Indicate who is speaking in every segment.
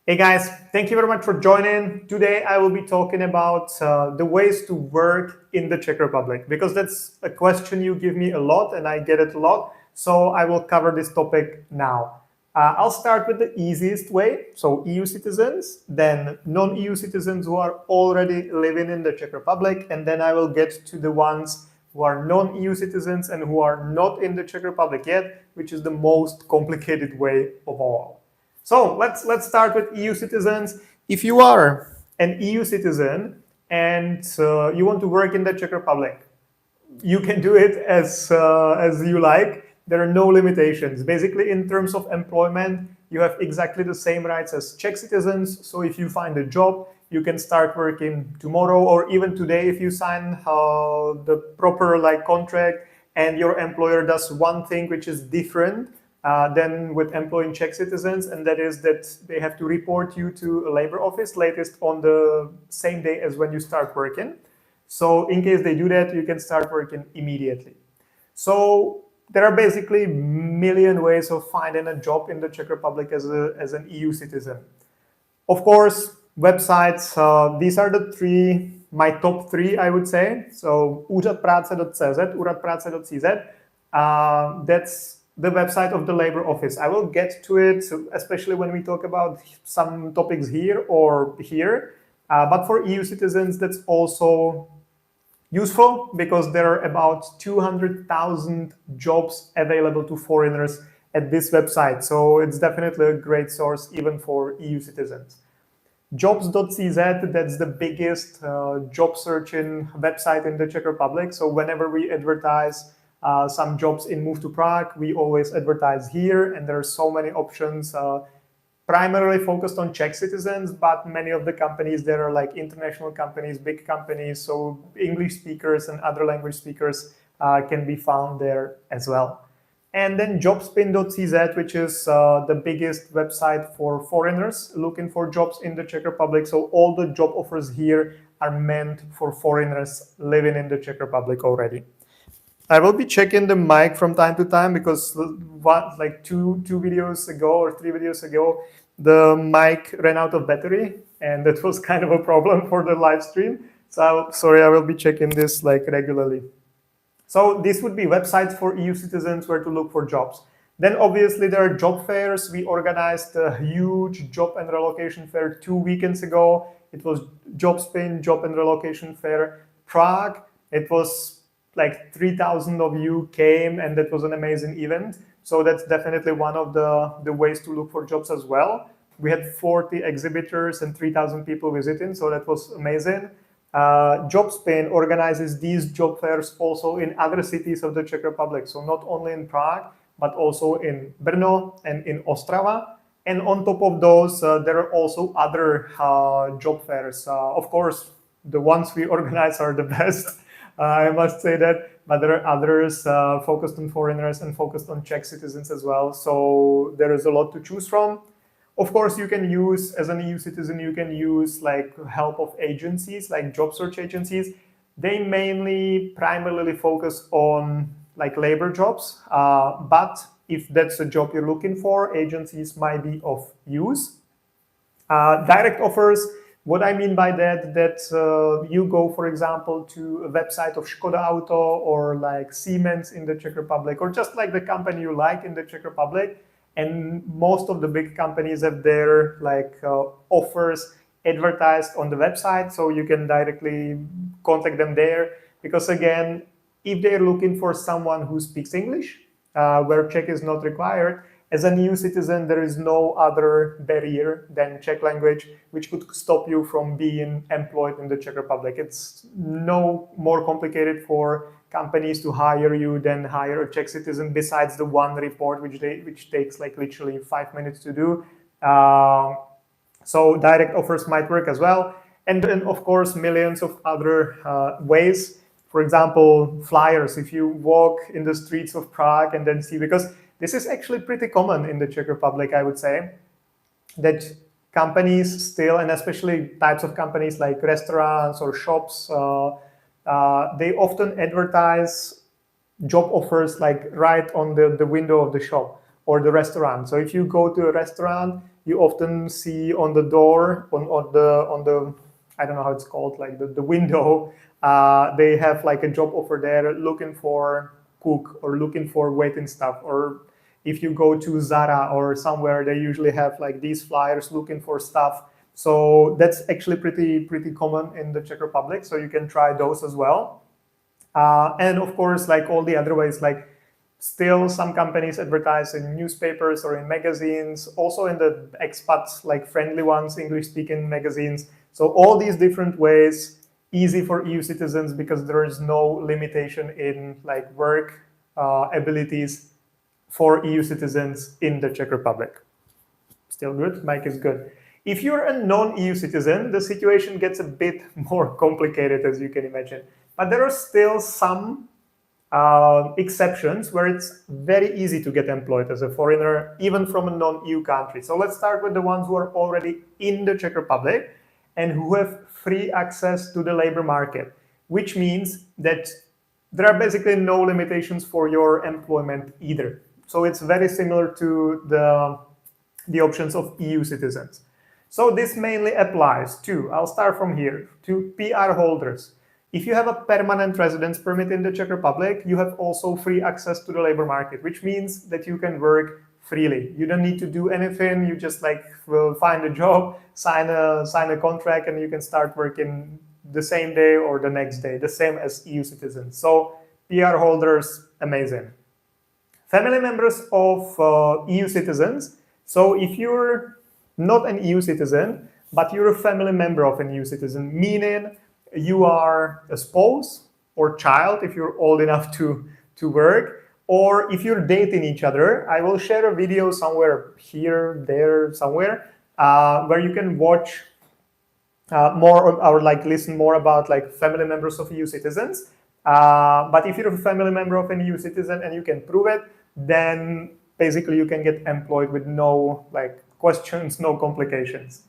Speaker 1: Hey guys, thank you very much for joining. Today I will be talking about the ways to work in the Czech Republic because that's a question you give me a lot and I get it a lot. So I will cover this topic now. I'll start with the easiest way. So EU citizens, then non-EU citizens who are already living in the Czech Republic, and then I will get to the ones who are non-EU citizens and who are not in the Czech Republic yet, which is the most complicated way of all. So let's start with EU citizens. If you are an EU citizen and you want to work in the Czech Republic, you can do it as you like. There are no limitations. Basically, in terms of employment, you have exactly the same rights as Czech citizens. So if you find a job, you can start working tomorrow or even today if you sign the proper contract and your employer does one thing which is different than with employing Czech citizens, and that is that they have to report you to a labor office latest on the same day as when you start working. So in case they do that, you can start working immediately. So there are basically a million ways of finding a job in the Czech Republic as an EU citizen. Of course, websites, these are my top three, I would say. So úřadpráce.cz, úřadpráce.cz, that's the website of the labor office. I will get to it, especially when we talk about some topics here or here. But for EU citizens, that's also useful because there are about 200,000 jobs available to foreigners at this website. So it's definitely a great source even for EU citizens. Jobs.cz, that's the biggest job searching website in the Czech Republic. So whenever we advertise some jobs in Move to Prague, we always advertise here, and there are so many options, primarily focused on Czech citizens, but many of the companies there are international companies, big companies, so English speakers and other language speakers can be found there as well. And then jobspin.cz, which is the biggest website for foreigners looking for jobs in the Czech Republic. So all the job offers here are meant for foreigners living in the Czech Republic already. I will be checking the mic from time to time because two videos ago or 3 videos ago, the mic ran out of battery, and that was kind of a problem for the live stream. So sorry, I will be checking this regularly. So this would be websites for EU citizens where to look for jobs. Then obviously there are job fairs. We organized a huge job and relocation fair 2 weekends ago. It was JobSpin, Job and Relocation Fair Prague. It was 3,000 of you came, and that was an amazing event. So that's definitely one of the ways to look for jobs as well. We had 40 exhibitors and 3,000 people visiting, so that was amazing. JobSpin organizes these job fairs also in other cities of the Czech Republic. So not only in Prague, but also in Brno and in Ostrava. And on top of those, there are also other job fairs. Of course, the ones we organize are the best. I must say that, but there are others focused on foreigners and focused on Czech citizens as well. So there is a lot to choose from. Of course, you can use, as an EU citizen, you can use help of agencies, like job search agencies. They primarily focus on labor jobs. But if that's a job you're looking for, agencies might be of use. Direct offers. What I mean by that you go, for example, to a website of Škoda Auto or Siemens in the Czech Republic, or just the company you like in the Czech Republic. And most of the big companies have their offers advertised on the website, so you can directly contact them there. Because again, if they're looking for someone who speaks English, where Czech is not required, as an EU citizen, there is no other barrier than Czech language, which could stop you from being employed in the Czech Republic. It's no more complicated for companies to hire you than hire a Czech citizen, besides the one report, which takes literally 5 minutes to do. So direct offers might work as well. And then, of course, millions of other ways. For example, flyers. If you walk in the streets of Prague and then see, because this is actually pretty common in the Czech Republic, I would say, that companies still, and especially types of companies like restaurants or shops, they often advertise job offers right on the window of the shop or the restaurant. So if you go to a restaurant, you often see on the door, on the I don't know how it's called, like the window, they have like a job offer there looking for cook or looking for waiting staff. Or if you go to Zara or somewhere, they usually have like these flyers looking for stuff. So that's actually pretty common in the Czech Republic. So you can try those as well. And of course, like all the other ways, like still some companies advertise in newspapers or in magazines, also in the expats, like friendly ones, English-speaking magazines. So all these different ways, easy for EU citizens because there is no limitation in like work abilities for EU citizens in the Czech Republic. Still good? Mike is good. If you're a non-EU citizen, the situation gets a bit more complicated, as you can imagine. But there are still some exceptions where it's very easy to get employed as a foreigner, even from a non-EU country. So let's start with the ones who are already in the Czech Republic and who have free access to the labor market, which means that there are basically no limitations for your employment either. So it's very similar to the options of EU citizens. So this mainly applies to, I'll start from here, to PR holders. If you have a permanent residence permit in the Czech Republic, you have also free access to the labor market, which means that you can work freely. You don't need to do anything. You just like will find a job, sign a contract, and you can start working the same day or the next day, the same as EU citizens. So PR holders, amazing. Family members of EU citizens. So if you're not an EU citizen, but you're a family member of an EU citizen, meaning you are a spouse or child if you're old enough to work, or if you're dating each other. I will share a video somewhere here, there, somewhere, where you can watch more or like listen more about like family members of EU citizens. But if you're a family member of an EU citizen and you can prove it, then basically you can get employed with no like questions, no complications.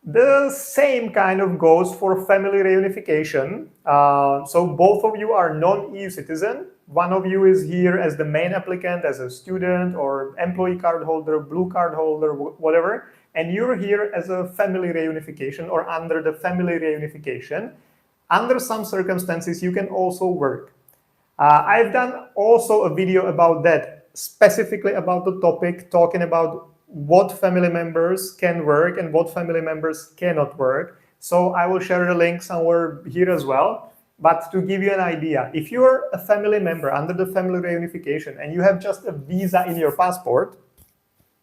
Speaker 1: The same kind of goes for family reunification. So both of you are non-EU citizen. One of you is here as the main applicant, as a student or employee card holder, blue card holder, whatever. And you're here as a family reunification or under the family reunification. Under some circumstances, you can also work. I've done also a video about that, specifically about the topic, talking about what family members can work and what family members cannot work. So I will share the link somewhere here as well. But to give you an idea, if you're a family member under the family reunification and you have just a visa in your passport,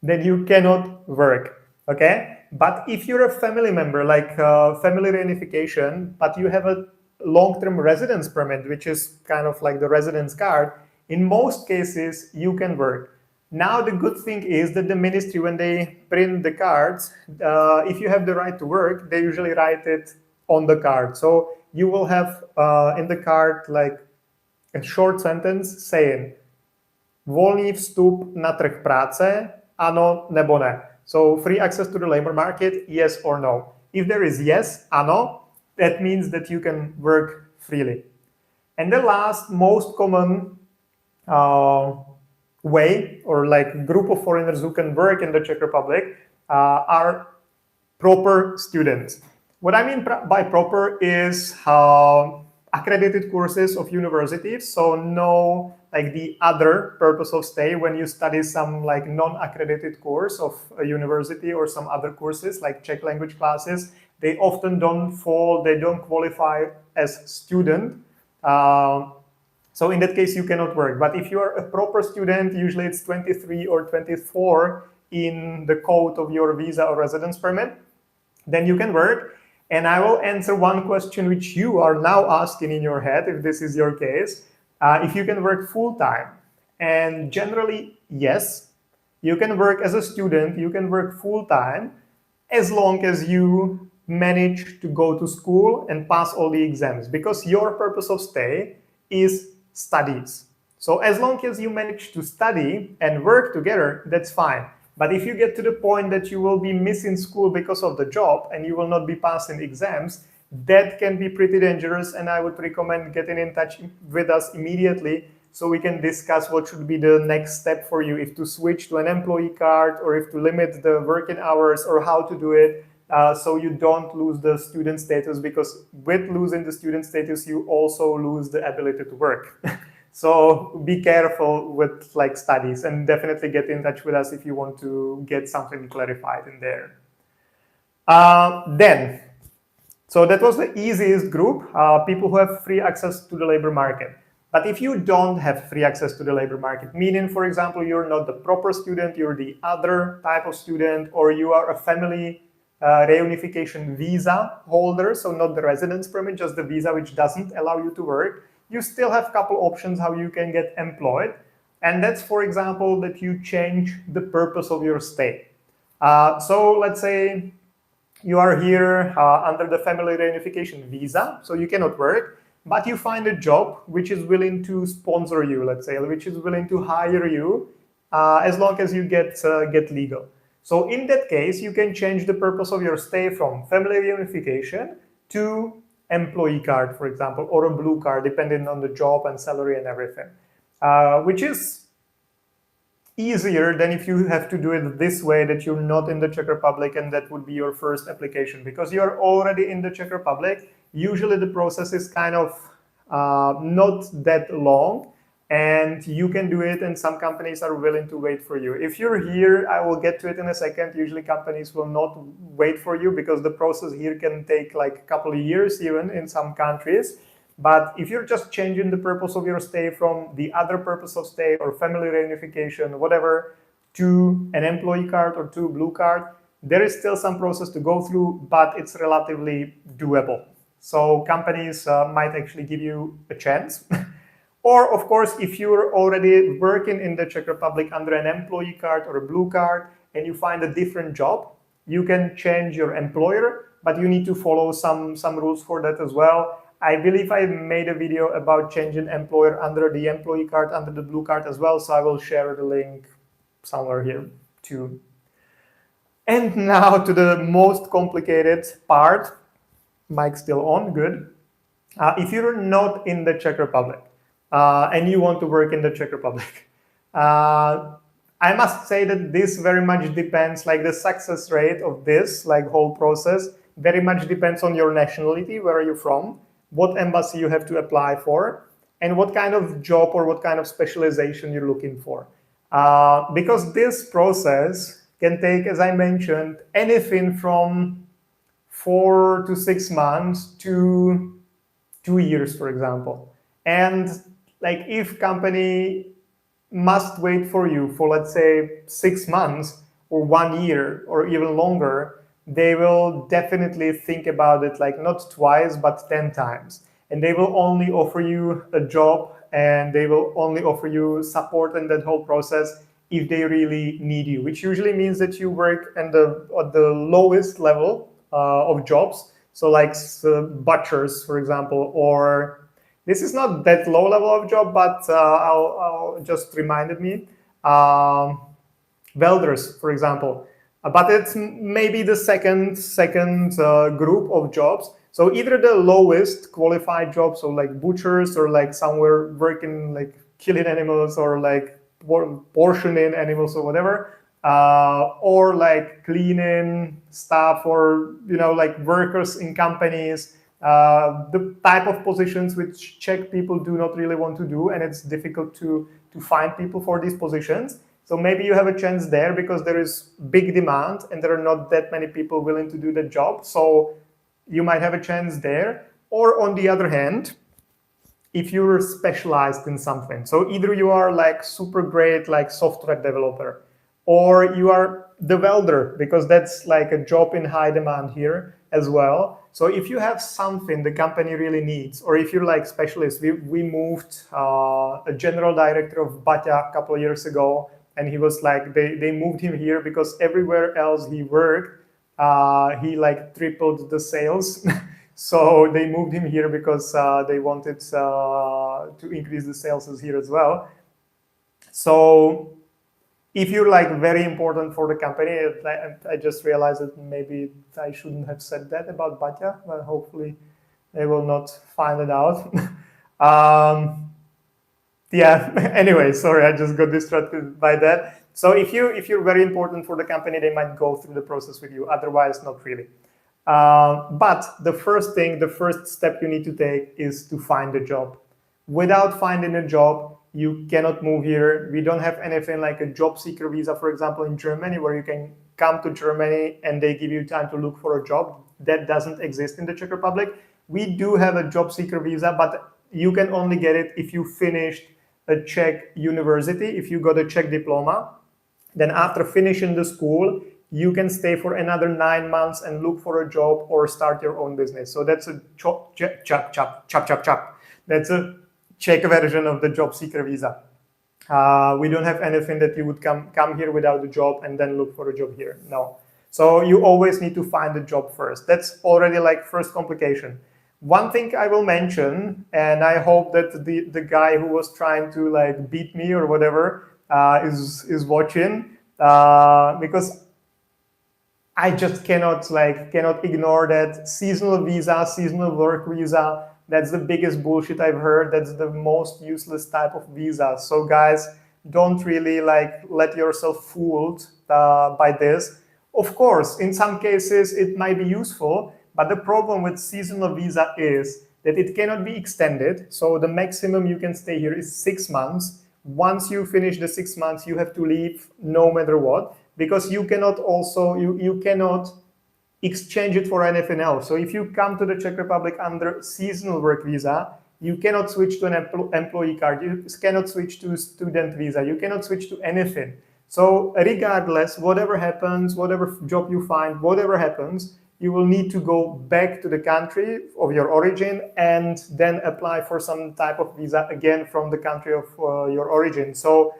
Speaker 1: then you cannot work, okay? But if you're a family member, like family reunification, but you have a long-term residence permit, which is kind of like the residence card, in most cases, you can work. Now, the good thing is that the ministry, when they print the cards, if you have the right to work, they usually write it on the card. So you will have in the card like a short sentence saying volný vstup na trh práce, ano nebo ne. So free access to the labor market, yes or no. If there is yes, ano, that means that you can work freely. And the last most common way or like group of foreigners who can work in the Czech Republic are proper students. What I mean by proper is accredited courses of universities. So no like the other purpose of stay when you study some like non-accredited course of a university or some other courses like Czech language classes. They often don't qualify as student. So in that case, you cannot work. But if you are a proper student, usually it's 23 or 24 in the code of your visa or residence permit, then you can work. And I will answer one question which you are now asking in your head, if this is your case, if you can work full-time. And generally, yes, you can work as a student, you can work full-time, as long as you manage to go to school and pass all the exams, because your purpose of stay is studies. So as long as you manage to study and work together, that's fine. But if you get to the point that you will be missing school because of the job and you will not be passing exams, that can be pretty dangerous, and I would recommend getting in touch with us immediately so we can discuss what should be the next step for you, if to switch to an employee card or if to limit the working hours or how to do it. So you don't lose the student status, because with losing the student status, you also lose the ability to work. So be careful with like studies, and definitely get in touch with us if you want to get something clarified in there. So that was the easiest group, people who have free access to the labor market. But if you don't have free access to the labor market, meaning, for example, you're not the proper student, you're the other type of student, or you are a family reunification visa holder, so not the residence permit, just the visa which doesn't allow you to work, you still have a couple options how you can get employed. And that's, for example, that you change the purpose of your stay. So let's say you are here under the family reunification visa, so you cannot work, but you find a job which is willing to sponsor you, let's say, which is willing to hire you as long as you get legal. So in that case, you can change the purpose of your stay from family reunification to employee card, for example, or a blue card, depending on the job and salary and everything, which is easier than if you have to do it this way, that you're not in the Czech Republic and that would be your first application. Because you're already in the Czech Republic, usually the process is kind of not that long, and you can do it, and some companies are willing to wait for you. If you're here, I will get to it in a second, usually companies will not wait for you because the process here can take like a couple of years even in some countries. But if you're just changing the purpose of your stay from the other purpose of stay or family reunification, whatever, to an employee card or to a blue card, there is still some process to go through, but it's relatively doable. So companies might actually give you a chance. Or, of course, if you're already working in the Czech Republic under an employee card or a blue card and you find a different job, you can change your employer, but you need to follow some rules for that as well. I believe I made a video about changing employer under the employee card, under the blue card as well, so I will share the link somewhere here too. And now to the most complicated part. Mic's still on, good. If you're not in the Czech Republic and you want to work in the Czech Republic, I must say that this very much depends, like the success rate of this whole process very much depends on your nationality, where are you from, what embassy you have to apply for, and what kind of job or what kind of specialization you're looking for. Because this process can take, as I mentioned, anything from 4 to 6 months to 2 years, for example. And like if company must wait for you for, let's say, 6 months or 1 year or even longer, they will definitely think about it like not twice, but 10 times. And they will only offer you a job, and they will only offer you support in that whole process if they really need you, which usually means that you work at the lowest level of jobs. So like butchers, for example, or this is not that low level of job, but I'll just reminded me, welders, for example. But it's maybe the second group of jobs. So either the lowest qualified jobs, so like butchers, or like somewhere working like killing animals or like portioning animals or whatever, or like cleaning stuff, or like workers in companies, the type of positions which Czech people do not really want to do, and it's difficult to find people for these positions. So maybe you have a chance there because there is big demand and there are not that many people willing to do the job. So you might have a chance there. Or on the other hand, if you're specialized in something, so either you are like super great like software developer, or you are the welder, because that's like a job in high demand here as well. So if you have something the company really needs, or if you're like specialist, we moved a general director of Baťa a couple of years ago, and he was like, they moved him here because everywhere else he worked, he like tripled the sales. So they moved him here because they wanted to increase the sales here as well. So if you're like very important for the company, I just realized that maybe I shouldn't have said that about Baťa, but hopefully they will not find it out. Yeah. Anyway, sorry, I just got distracted by that. So if you're very important for the company, they might go through the process with you. Otherwise, not really. But the first step you need to take is to find a job. Without finding a job, you cannot move here. We don't have anything like a job seeker visa, for example, in Germany, where you can come to Germany and they give you time to look for a job. That doesn't exist in the Czech Republic. We do have a job seeker visa, but you can only get it if you finished a Czech university, if you got a Czech diploma. Then after finishing the school, you can stay for another 9 months and look for a job or start your own business. So that's a chop. That's a Czech version of the job seeker visa. We don't have anything that you would come here without a job and then look for a job here. No. So you always need to find a job first. That's already like first complication. One thing I will mention, and I hope that the guy who was trying to like beat me or whatever is watching, because I just cannot ignore that seasonal visa, seasonal work visa. That's the biggest bullshit I've heard. That's the most useless type of visa. So guys, don't really let yourself fooled by this. Of course, in some cases it might be useful, but the problem with seasonal visa is that it cannot be extended. So the maximum you can stay here is 6 months. Once you finish the 6 months, you have to leave no matter what, because you cannot you cannot exchange it for anything else. So if you come to the Czech Republic under seasonal work visa, you cannot switch to an employee card. You cannot switch to student visa. You cannot switch to anything. So regardless, whatever happens, whatever job you find, whatever happens, you will need to go back to the country of your origin and then apply for some type of visa again from the country of your origin. So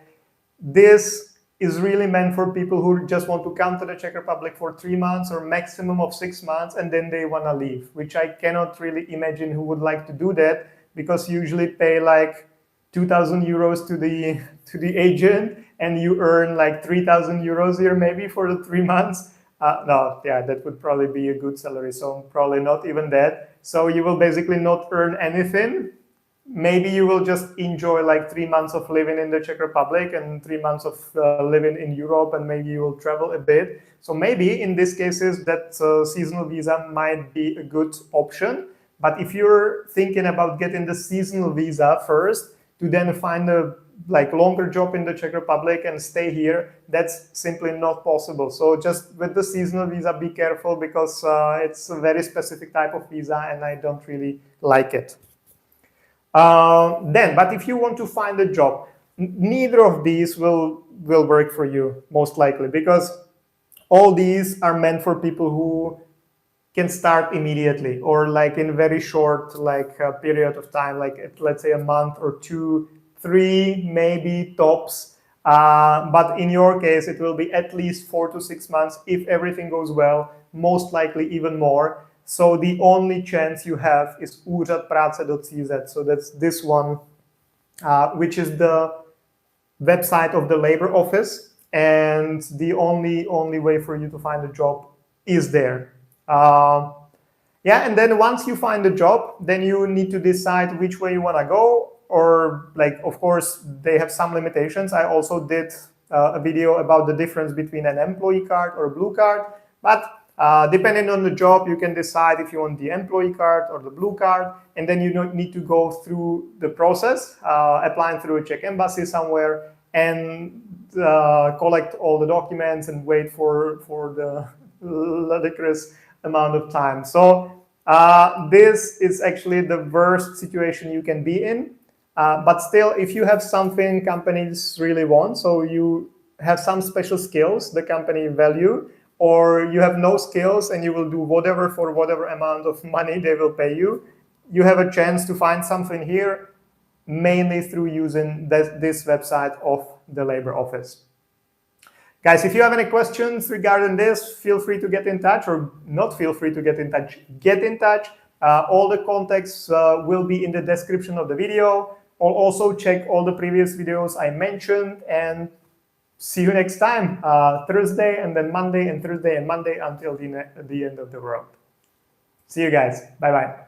Speaker 1: this is really meant for people who just want to come to the Czech Republic for 3 months or maximum of 6 months, and then they want to leave, which I cannot really imagine who would like to do that, because you usually pay like 2,000 euros to the agent and you earn like 3,000 euros here maybe for the 3 months. No, yeah, that would probably be a good salary. So probably not even that. So you will basically not earn anything. Maybe you will just enjoy like 3 months of living in the Czech Republic and 3 months of living in Europe, and maybe you will travel a bit. So maybe in these cases that seasonal visa might be a good option. But if you're thinking about getting the seasonal visa first to then find a longer job in the Czech Republic and stay here, that's simply not possible. So just with the seasonal visa, be careful, because it's a very specific type of visa and I don't really like it. But if you want to find a job, neither of these will work for you, most likely, because all these are meant for people who can start immediately or like in very short period of time, let's say a month or 2, 3 maybe tops. But in your case, it will be at least 4 to 6 months if everything goes well, most likely even more. So the only chance you have is úřadpráce.cz. So that's this one, which is the website of the labor office, and the only way for you to find a job is there. Yeah, and then once you find a job, then you need to decide which way you want to go. Or of course, they have some limitations. I also did a video about the difference between an employee card or a blue card. But depending on the job, you can decide if you want the employee card or the blue card. And then you need to go through the process, applying through a Czech embassy somewhere, and collect all the documents and wait for the ludicrous amount of time. So this is actually the worst situation you can be in. But still, if you have something companies really want, so you have some special skills the company value, or you have no skills and you will do whatever for whatever amount of money they will pay you, you have a chance to find something here, mainly through using this website of the labor office. Guys, if you have any questions regarding this, feel free to get in touch, or not feel free to get in touch. Get in touch. All the contacts will be in the description of the video. I'll also check all the previous videos I mentioned, and see you next time, Thursday and then Monday, and Thursday and Monday until the end of the world. See you guys. Bye-bye.